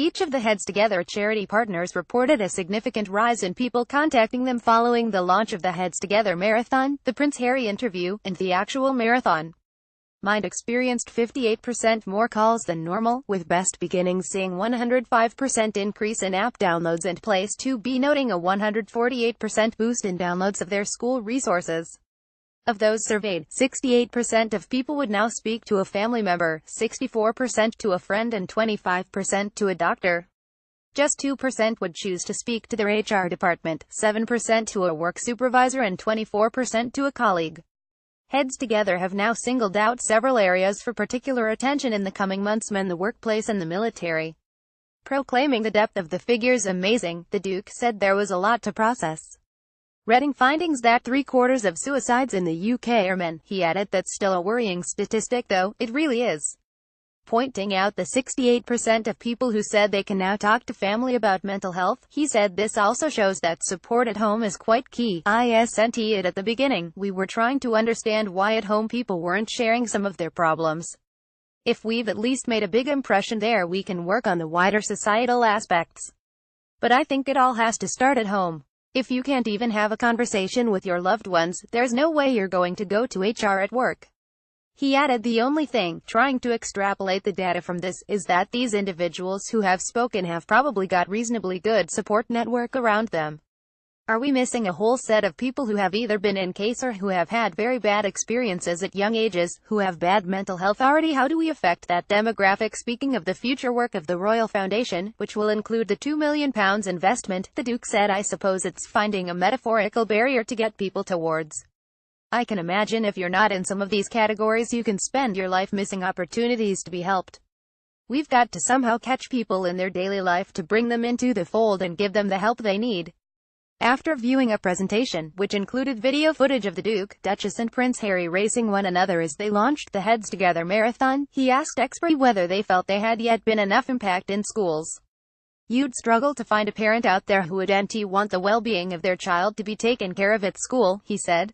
Each of the Heads Together charity partners reported a significant rise in people contacting them following the launch of the Heads Together marathon, the Prince Harry interview, and the actual marathon. Mind experienced 58% more calls than normal, with Best Beginnings seeing 105% increase in app downloads and Place 2B noting a 148% boost in downloads of their school resources. Of those surveyed, 68% of people would now speak to a family member, 64% to a friend and 25% to a doctor. Just 2% would choose to speak to their HR department, 7% to a work supervisor and 24% to a colleague. Heads Together have now singled out several areas for particular attention in the coming months: men, the workplace and the military. Proclaiming the depth of the figures amazing, the Duke said there was a lot to process. Reading findings that 3/4 of suicides in the UK are men, he added that's still a worrying statistic though, it really is. Pointing out the 68% of people who said they can now talk to family about mental health, he said this also shows that support at home is quite key. Isn't it at the beginning, we were trying to understand why at home people weren't sharing some of their problems. If we've at least made a big impression there, we can work on the wider societal aspects. But I think it all has to start at home. If you can't even have a conversation with your loved ones, there's no way you're going to go to HR at work. He added the only thing, trying to extrapolate the data from this, is that these individuals who have spoken have probably got reasonably good support network around them. Are we missing a whole set of people who have either been in case or who have had very bad experiences at young ages, who have bad mental health already? How do we affect that demographic? Speaking of the future work of the Royal Foundation, which will include the £2 million investment, the Duke said, I suppose it's finding a metaphorical barrier to get people towards. I can imagine if you're not in some of these categories you can spend your life missing opportunities to be helped. We've got to somehow catch people in their daily life to bring them into the fold and give them the help they need. After viewing a presentation, which included video footage of the Duke, Duchess and Prince Harry racing one another as they launched the Heads Together marathon, he asked experts whether they felt they had yet been enough impact in schools. You'd struggle to find a parent out there who wouldn't want the well-being of their child to be taken care of at school, he said.